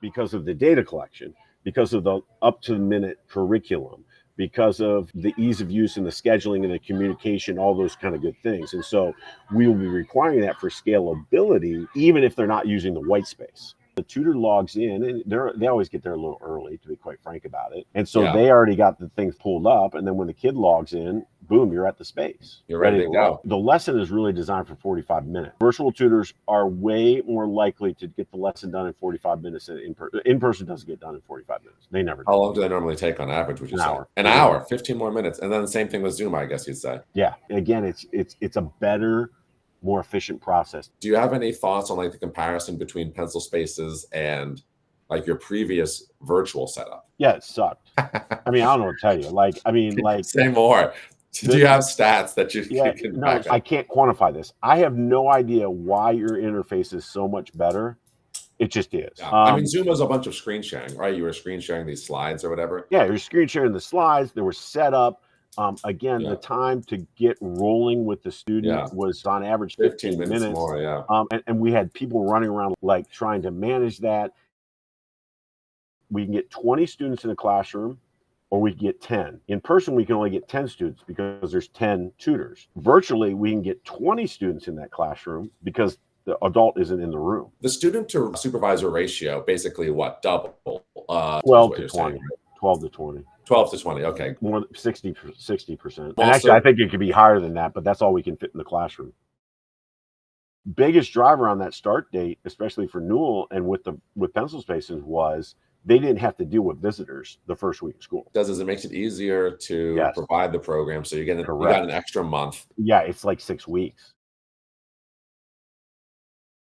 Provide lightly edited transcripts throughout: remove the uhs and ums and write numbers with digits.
because of the data collection, because of the up-to-the-minute curriculum, because of the ease of use and the scheduling and the communication, all those kind of good things. And so we will be requiring that for scalability, even if they're not using the white space. The tutor logs in, and they always get there a little early, to be quite frank about it. And so they already got the things pulled up. And then when the kid logs in, boom, you're at the space. You're ready to go. The lesson is really designed for 45 minutes. Virtual tutors are way more likely to get the lesson done in 45 minutes than in-person doesn't get done in 45 minutes. They never do. How long do they normally take on average, would you say? An hour, 15 more minutes. And then the same thing with Zoom, I guess you'd say. Yeah. Again, it's a better, more efficient process. Do you have any thoughts on like the comparison between Pencil Spaces and like your previous virtual setup? Yeah, it sucked. I mean, I don't know what to tell you. Say more. Do you have stats that you can No, I can't quantify this. I have no idea why your interface is so much better. It just is. Yeah. I mean, Zoom was a bunch of screen sharing, right? You were screen sharing these slides or whatever. Yeah, you're screen sharing the slides. They were set up. The time to get rolling with the student was on average 15 minutes more, and we had people running around like trying to manage that. We can get 20 students in a classroom, or we can get 10. In person, we can only get 10 students because there's 10 tutors. Virtually, we can get 20 students in that classroom because the adult isn't in the room. The student to supervisor ratio, basically what, double? 12 to 20. 12 to 20. 12 to 20, okay. More than 60%. And actually, I think it could be higher than that, but that's all we can fit in the classroom. Biggest driver on that start date, especially for Newell and with Pencil Spaces, was they didn't have to deal with visitors the first week of school. It makes it easier to provide the program, so you got an extra month. Yeah, it's like 6 weeks.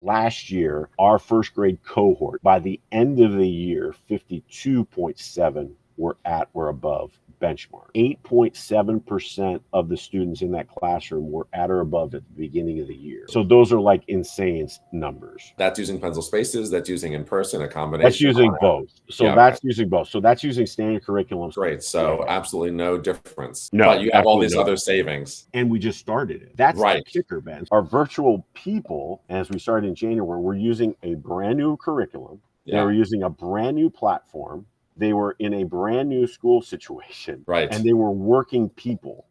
Last year, our first grade cohort, by the end of the year, 52.7 were at or above benchmark. 8.7% of the students in that classroom were at or above at the beginning of the year. So those are like insane numbers. That's using Pencil Spaces, that's using in person, a combination. That's using both. So that's using both. So that's using standard curriculum. Great. So absolutely no difference. No, but you have all these other savings. And we just started it. That's the kicker, Ben. Our virtual people, as we started in January, were using a brand new curriculum. They were using a brand new platform. They were in a brand new school situation, and they were working people.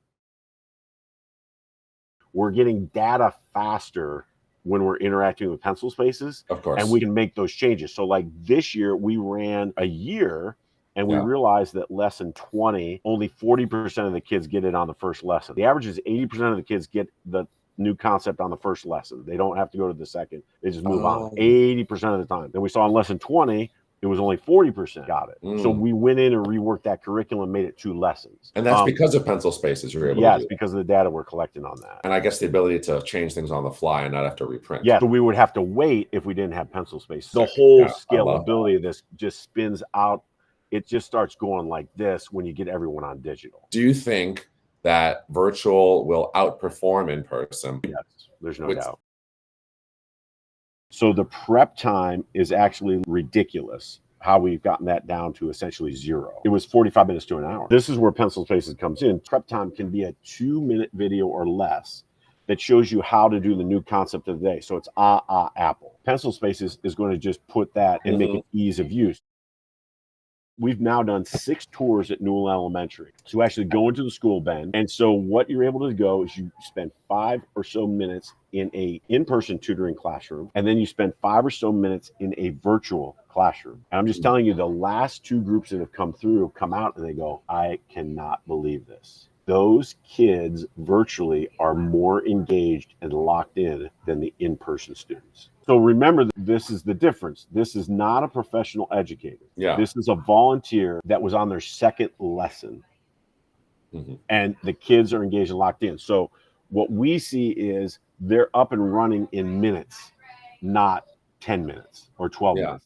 We're getting data faster when we're interacting with Pencil Spaces, of course, and we can make those changes. So like this year, we ran a year, and we realized that lesson 20, only 40% of the kids get it on the first lesson. The average is 80% of the kids get the new concept on the first lesson. They don't have to go to the second. They just move on 80% of the time. Then we saw in lesson 20, it was only 40% got it. So we went in and reworked that curriculum, made it 2 lessons. And that's because of Pencil Spaces you're able to do. Yes, because of the data we're collecting on that. And I guess the ability to change things on the fly and not have to reprint. Yeah, so we would have to wait if we didn't have Pencil Spaces. The whole scalability of this just spins out. It just starts going like this when you get everyone on digital. Do you think that virtual will outperform in person? Yes, there's no doubt. So the prep time is actually ridiculous, how we've gotten that down to essentially 0. It was 45 minutes to an hour. This is where Pencil Spaces comes in. Prep time can be a 2-minute video or less that shows you how to do the new concept of the day. So it's Apple. Pencil Spaces is going to just put that and make it ease of use. We've now done 6 tours at Newell Elementary. So you actually go into the school, Ben. And so what you're able to go is you spend 5 or so minutes in a in-person tutoring classroom, and then you spend 5 or so minutes in a virtual classroom. And I'm just telling you, the last 2 groups that have come through have come out and they go, I cannot believe this. Those kids virtually are more engaged and locked in than the in-person students. So remember, this is the difference. This is not a professional educator. This is a volunteer that was on their second lesson. And the kids are engaged and locked in. So what we see is they're up and running in minutes, not 10 minutes or 12 minutes.